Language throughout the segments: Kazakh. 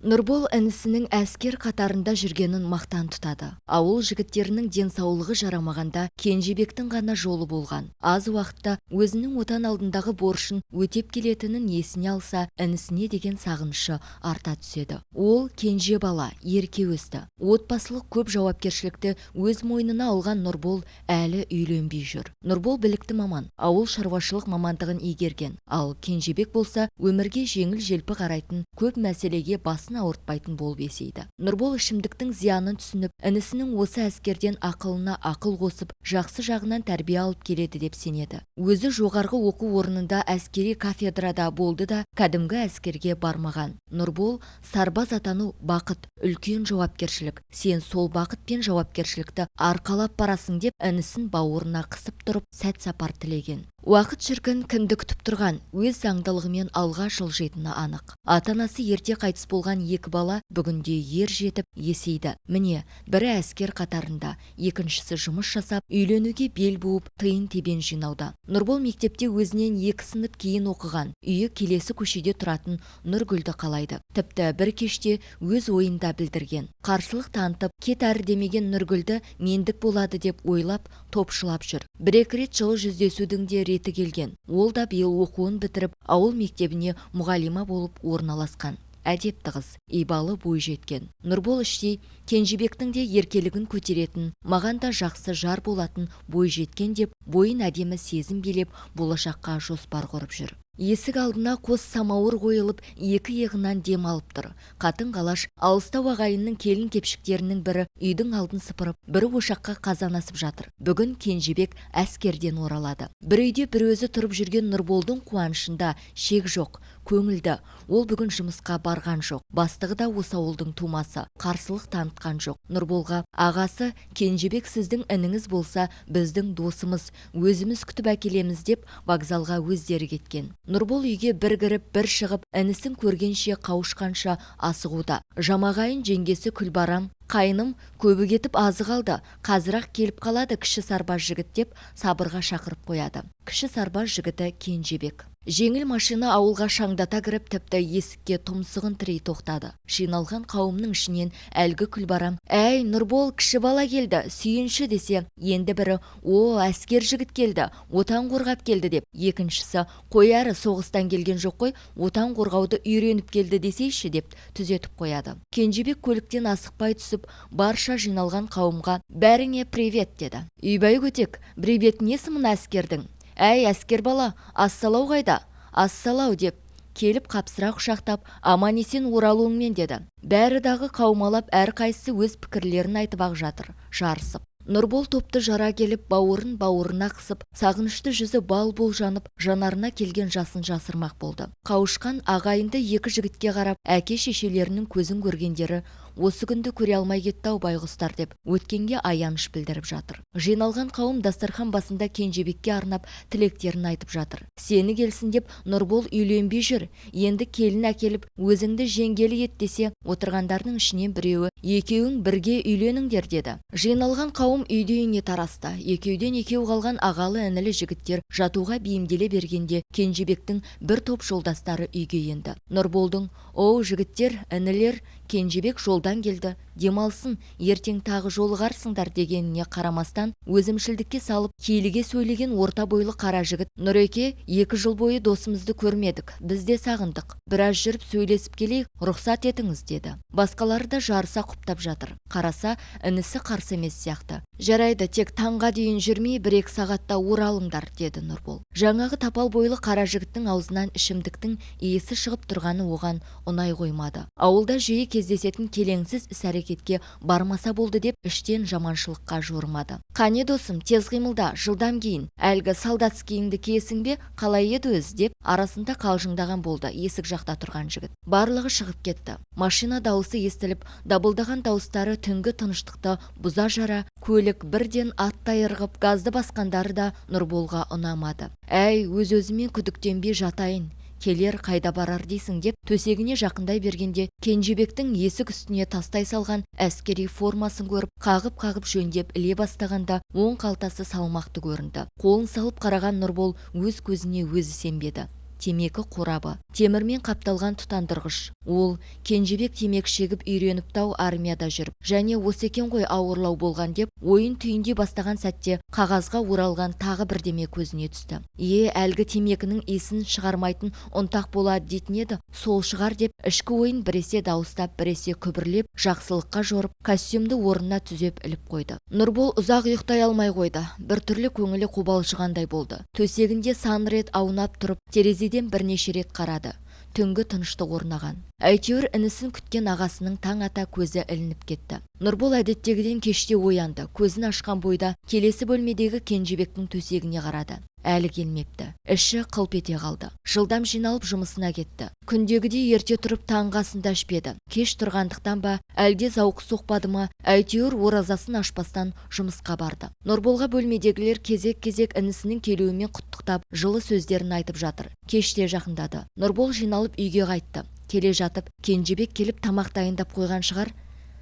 Нұрбол інісінің әскер қатарында жүргенін мақтан тұтады. Ауыл жігіттерінің денсаулығы жарамағанда Кенжебектің ғана жолы болған. Аз уақытта өзінің отан алдындағы борышын өтеп келетінін есіне алса, інісіне деген сағынышы арта түседі. Ол кенже бала, ерке өсті. Отбасылық көп жауапкершілікті өз мойнына алған Нұрбол әлі үйленбей жүр. Нұрбол білікті маман, ауыл шаруашылық мамандығын игерген. Ал Кенжебек болса, өмірге жеңіл желпі қарайтын, көп мәселеге басын ауыртпайтын болып есейді. Нұрбол ішімдіктің зиянын түсініп, інісінің осы әскерден ақылына ақыл қосып, жақсы жағынан тәрбие алып келеді деп сенеді. Өзі жоғарғы оқу орнында әскери кафедрада болды да, кәдімгі әскерге бармаған. Нұрбол сарбаз атану бақыт, үлкен жауапкершілік. Сен сол бақыт пен жауапкершілікті арқалап барасың деп інісін бауырына қысып тұрып, сәт сапар тілеген. Уақыт шіркін кімді күтіп тұрған, өз заңдылығымен алға жылжитыны анық. Ата-анасы ерте қайтыс болған екі бала бүгінде ер жетіп есейді. Міне, бірі әскер қатарында, екіншісі жұмыс жасап, үйленуге бел буып, тиын тебен жинауда. Нұрбол мектепте өзінен 2 сынып кейін оқыған. Үйі келесі көшеде тұратын Нұргүлді қалайды. Тіпті бір кеште өз ойында білдірген. Қарсылық танытып, кет әрі демеген Нұргүлді мендік болады деп ойлап, топшылап жүр. Бір-екі рет жылы жүздесудің де реті келген. Ол да биыл оқуын бітіріп, ауыл мектебіне мұғалима болып орналасқан. Әдепті қыз, ибалы бой жеткен. Нұрбол іштей Кенжебектің де еркелігін көтеретін, маған да жақсы жар болатын бой жеткен деп, бойын әдемі сезім билеп, болашаққа жоспар құрып жүр. Есік алдына қос самауыр қойылып, екі иығынан дем алып тұр. Қатын-қалаш алыстау ағайынның келін кепшіктерінің бірі үйдің алдын сыпырып, бірі ошаққа қазан асып жатыр. Бүгін Кенжебек әскерден оралады. Бір үйде бір өзі тұрып жүрген Нұрболдың қуанышында шек жоқ, көңілді. Ол бүгін жұмысқа барған жоқ. Бастығы да осы ауылдың тумасы, қарсылық танытқан жоқ. Нұрболға ағасы, Кенжебек сіздің ініңіз болса, біздің досымыз, өзіміз күтіп әкелеміз деп вокзалға өздері кеткен. Нұрбол үйге бір кіріп, бір шығып, інісін көргенше қауышқанша асығуда. Жамағайын жеңгесі Күлбарам, қайным көбі кетіп азы қалды, қазір-ақ келіп қалады кіші сарбаз жігіт деп сабырға шақырып қояды. Кіші сарбаз жігіті Кенжебек. Жеңіл машина ауылға шаңдата кіріп, тіпті есікке тұмсығын тірей тоқтады. Жиналған қауымның ішінен әлгі Күлбарам: «Әй, Нұрбол, кіші бала келді, сүйінші» десе, енді бірі: «О, әскер жігіт келді, отан қорғап келді» деп, екіншісі: «Қой әрі, соғыстан келген жоқ қой, отан қорғауды үйреніп келді десейші» деп түзетіп қояды. Кенжебек көліктен асықпай түсіп, барша жиналған қауымға: «Бәріңе привет» деді. «Үйбай көтек, привет несі мына әскердің? Әй, әскер бала, ассалау қайда?» «Ассалау» деп келіп қапсыра құшақтап, аман-есен оралуыңмен деді. Бәрі дағы қаумалап, әрқайсысы өз пікірлерін айтып ақ жатыр, жарысып. Нұрбол топты жара келіп, бауырын бауырына қысып, сағынышты жүзі бал-бұл жанып, жанарына келген жасын жасырмақ болды. Қауышқан ағайынды екі жігітке қарап, әке-шешелерінің көзін көргендері осы күнді көре алмай кетті-ау байғұстар деп өткенге аяныш білдіріп жатыр. Жиналған қауым дастархан басында Кенжебекке арнап тілектерін айтып жатыр. Сені келсін деп Нұрбол үйленбей жүр, енді келін әкеліп өзіңді жеңгелі ет десе, отырғандардың ішінен біреуі: «Екеуің бірге үйленіңдер» деді. Жиналған қауым үйде-үйіне тарасты. Екеуден екеу қалған ағалы інілі жігіттер жатуға бейімделе бергенде Кенжебектің бір топ жолдастары үйге енді. Нұрболдың: «Оу жігіттер, інілер, Кенжебек жолдан келді, демалсын, ертең тағы жолығарсыңдар» дегеніне қарамастан, өзімшілдікке салып, келіге сөйлеген орта бойлы қара жігіт: «Нұреке, 2 жыл бойы досымызды көрмедік, біз де сағындық. Біраз жүріп сөйлесіп келейік, рұқсат етіңіз» деді. Басқалары да жарыса құптап жатыр. Қараса, інісі қарсы емес сияқты. «Жарайды, тек таңға дейін жүрмей, 1-2 сағатта оралыңдар» деді Нұрбол. Жаңағы тапал бойлы қара жігіттің аузынан ішімдіктің иісі шығып тұрғаны оған ұнай қоймады. Ауылда жиі кездесетін келеңсіз іс-әрекетке бармаса болды деп іштен жаманшылыққа жорымады. «Қане досым, тез қимылда, жылдам кейін. Әлгі солдатскийіңді киесің бе? Қалай еді өз?» деп арасында қалжыңдаған болды есік жақта тұрған жігіт. Барлығы шығып кетті. Машина дауысы естіліп, дабылдаған дауыстары түнгі тыныштықты бұза жара, көлік бірден аттай ырғып, газды басқандары да Нұрболға ұнамады. «Әй, өз-өзімен күдіктенбей жатайын. Келер қайда барар дейсің» деп төсегіне жақындай бергенде, Кенжебектің есік үстіне тастай салған әскери формасын көріп, қағып-қағып жөндеп іле бастағанда, оң қалтасы салмақты көрінді. Қолын салып қараған Нұрбол өз көзіне өзі сенбеді. темекі қорабы, темірмен қапталған тұтандырғыш. Ол Кенжебек темекі шегіп үйреніпті-ау армияда жүріп, және осы екен ғой ауырлау болған деп ойын түйіндей бастаған сәтте қағазға оралған тағы бірдеме көзіне түсті. Әлгі темекінің иісін шығармайтын ұнтақ болады дейтін еді, сол шығар деп ішкі ойын біресе дауыстап, біресе күбірлеп, жақсылыққа жорып, костюмді орнына түзеп іліп қойды. Нұрбол ұзақ ұйықтай алмай қойды. Біртүрлі көңілі қобалжығандай болды. Төсегінде сан рет аунап тұрып, терезеден бірнеше рет қарады. Түнгі тыныштық орнаған. Әйтеуір інісін күткен ағасының таң ата көзі ілініп кетті. Нұрбол әдеттегіден кеште оянды. Көзін ашқан бойда келесі бөлмедегі Кенжебектің төсегіне қарады. Әлі келмепті. Іші қылп ете қалды. Жылдам жиналып жұмысына кетті. Күндегідей ерте тұрып таңғы асын да ішпеді. Кеш тұрғандықтан ба, әлде зауқы соқпады ма, әйтеуір оразасын ашпастан жұмысқа барды. Нұрболға бөлмедегілер кезек-кезек інісінің келуімен құттықтап, жылы сөздерін айтып жатыр. Кеште жақындады. Нұрбол жиналып үйге қайтты. Келе жатып, Кенжебек келіп тамақ дайындап қойған шығар.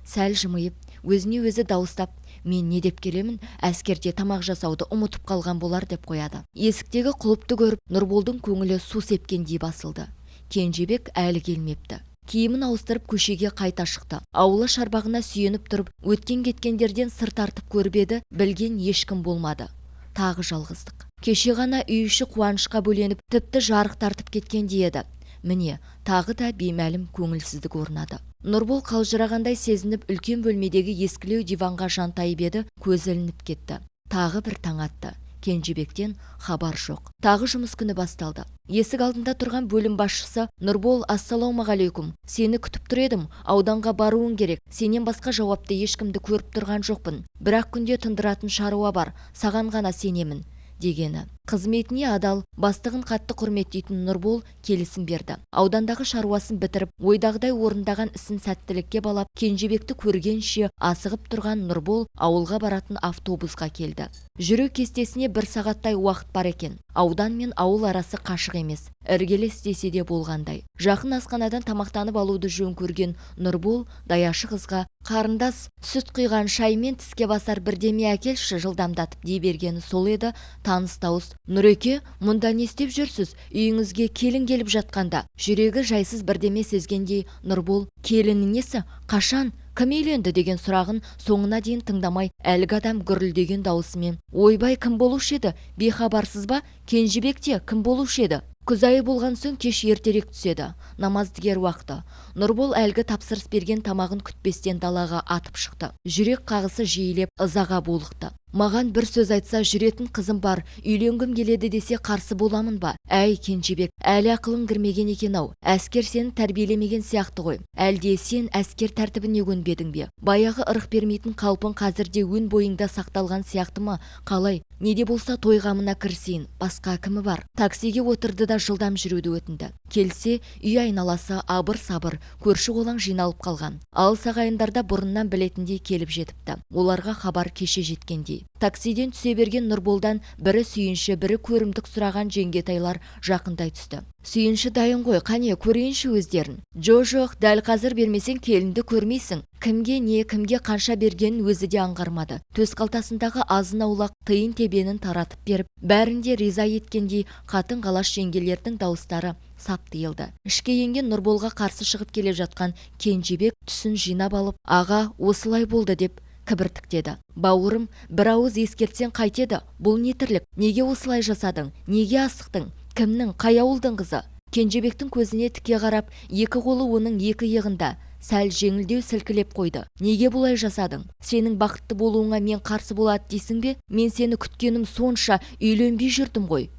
Сәл жымиып, өзіне өзі дауыстап, мен не деп келемін, әскерде тамақ жасауды ұмытып қалған болар деп қояды. Есіктегі құлыпты көріп, Нұрболдың көңілі су сепкендей басылды. Кенжебек әлі келмепті. Киімін ауыстырып көшеге қайта шықты. Ауылы шарбағына сүйеніп тұрып, өткен-кеткендерден сыр тартып көріп еді, білген ешкім болмады. Тағы жалғыздық. Кеше ғана үй іші қуанышқа бөленіп, тіпті жарық тартып кеткендей еді. Міне, тағы да беймәлім көңілсіздік орнады. Нұрбол қалжырағандай сезініп, үлкен бөлмедегі ескілеу диванға жантайып еді, көзі ілініп кетті. Тағы бір таң атты. Кенжебектен хабар жоқ. Тағы жұмыс күні басталды. Есік алдында тұрған бөлім басшысы: Нұрбол, ассалаумағалейкум. Сені күтіп тұр едім. Ауданға баруың керек. Сенен басқа жауапты ешкімді көріп тұрған жоқпын. Бірақ күнде тындыратын шаруа бар. Саған ғана сенемін, дегені. Қызметіне адал, бастығын қатты құрметтейтін Нұрбол келісім берді. Аудандағы шаруасын бітіріп, ойдағыдай орындаған ісін сәттілікке балап, Кенжебекті көргенше асығып тұрған Нұрбол ауылға баратын автобусқа келді. Жүру кестесіне 1 сағаттай уақыт бар екен. Аудан мен ауыл арасы қашық емес, іргелес десе де болғандай. Жақын асханадан тамақтанып алуды жөн көрген Нұрбол даяшы қызға: қарындас, сүт құйған шаймен тіске басар бірдеме әкелші, жылдамдатып дей бергені сол еді. Таныс дауыс: Нұреке, мұнда не істеп жүрсіз? Үйіңізге келін келіп жатқанда. Жүрегі жайсыз бірдеме сезгендей Нұрбол: келінің несі? Қашан? Кім үйленді деген сұрағын соңына дейін тыңдамай, әлгі адам гүрілдеген даусымен: ойбай, кім болушы еді? Бейхабарсыз ба? Кенжебекте кім болушы еді? Күз айы болған соң кеш ертерек түседі. Намаздігер уақыты. Нұрбол әлгі тапсырыс берген тамағын күтпестен далаға атып шықты. Жүрек қағысы жиілеп, ызаға булықты. Маған бір сөз айтса, жүретін қызым бар, үйленгім келеді десе қарсы боламын ба? Әй Кенжебек, әлі ақылың кірмеген екен-ау. Әскер сені тәрбиелемеген сияқты ғой. Әлде сен әскер тәртібіне көнбедің бе? Баяғы ырық бермейтін қалпың қазірде өн бойыңда сақталған сияқты ма? Қалай? Неде болса тойғамына кірсейін. Басқа кімі бар? Таксиге отырды да жылдам жүруді өтінді. Келсе, үй айналасы абыр-сабыр, көрші қолаң жиналып қалған. Алыс ағайындарда бұрыннан білетіндей келіп жетіпті. Оларға хабар кеше жеткендей. Таксиден түсе берген Нұрболдан бірі сүйінші, бірі көрімдік сұраған жеңгетайлар жақындай түсті. Сүйінші дайын ғой, қане көрейінші өздерін. Жоқ, дәл қазір бермесең келінді көрмейсің. Кімге не, кімге қанша бергенін өзі де аңғармады. Төс қалтасындағы азын аулақ тиын тебенін таратып беріп, бәрінде риза еткендей қатын қалаш жеңгелердің дауыстары сап тиылды. Ішке енген Нұрболға қарсы шығып келе жатқан Кенжебек түсін жинап алып: аға, осылай болды деп кібіртіктеді. Бауырым, бір ауыз ескертсең қайтеді? Бұл не тірлік? Неге осылай жасадың? Неге асықтың? Кімнің, қай ауылдың қызы? Кенжебектің көзіне тіке қарап, екі қолы оның екі иығында. Сәл жеңілдеу сілкілеп қойды. Неге бұлай жасадың? Сенің бақытты болуыңа мен қарсы болады дейсің бе? Мен сені күткенім сонша, үйленбей жүрдім ғой.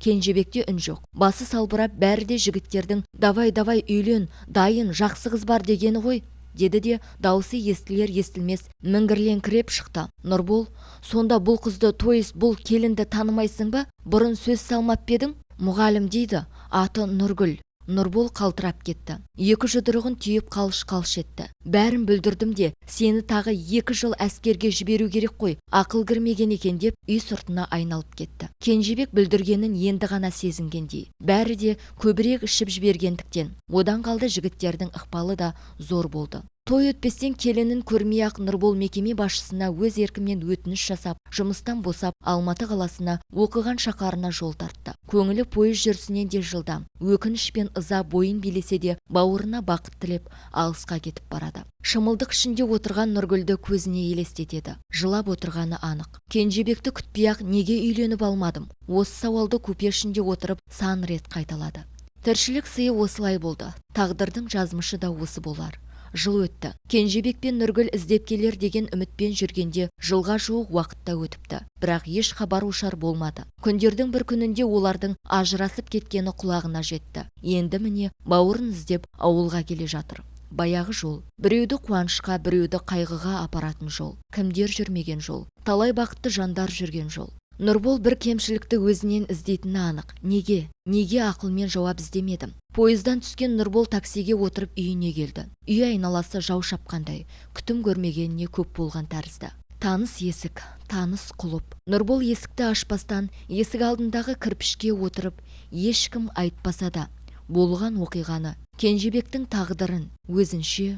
Кенжебекте үн жоқ. Басы салбырап, бәрі де жігіттердің давай үйлен, дайын, жақсы қыз бар дегені ғой, деді де даусы естілер-естілмес міңгірленкіреп шықты. Нұрбол: сонда бұл қызды, тойыс бұл келінді танымайсың ба? Бұрын сөз салмап бедің? Мұғалім дейді, аты Нұргүл. Нұрбол қалтырап кетті. Екі жұдырығын түйіп қалш-қалш етті. Бәрін бүлдірдім де, сені тағы 2 жыл әскерге жіберу керек қой. Ақыл кірмеген екен деп үй сыртына айналып кетті. Кенжебек бүлдіргенін енді ғана сезінгендей. Бәрі де көбірек ішіп жібергендіктен. Одан қалды жігіттердің ықпалы да зор болды. Той өтпестен келінін көрмей-ақ Нұрбол мекеме басшысына өз еркімен өтініш жасап, жұмыстан босап, Алматы қаласына оқыған шаһарына жол тартты. Көңілі пойыз жүрісінен де жылдам. Өкініш пен ыза бойын билесе де, бауырына бақыт тілеп, алысқа кетіп барады. Шымылдық ішінде отырған Нұргүлді көзіне елестетеді. Жылап отырғаны анық. Кенжебекті күтпей-ақ неге үйленіп алмадым? Осы сауалды купе ішінде отырып сан рет қайталады. Тіршілік сыйы осылай болды. Тағдырдың жазмышы да осы болар. Жыл өтті. Кенжебек пен Нұргүл іздеп келер деген үмітпен жүргенде жылға жуық уақытта өтіпті. Бірақ еш хабар-ошар болмады. Күндердің бір күнінде олардың ажырасып кеткені құлағына жетті. Енді міне бауырын іздеп ауылға келе жатыр. Баяғы жол. Біреуді қуанышқа, біреуді қайғыға апаратын жол. Кімдер жүрмеген жол. Талай бақытты жандар жүрген жол. Нұрбол бір кемшілікті өзінен іздейтіні анық. Неге ақылмен жауап іздемедім? Пойыздан түскен Нұрбол таксиге отырып үйіне келді. Үй айналасы жау шапқандай, күтім көрмегеніне көп болған тәрізді. Таныс есік, таныс құлып. Нұрбол есікті ашпастан, есік алдындағы кірпішке отырып, ешкім айтпаса да, болған оқиғаны, Кенжебектің тағдырын өзінше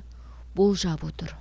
болжап отыр.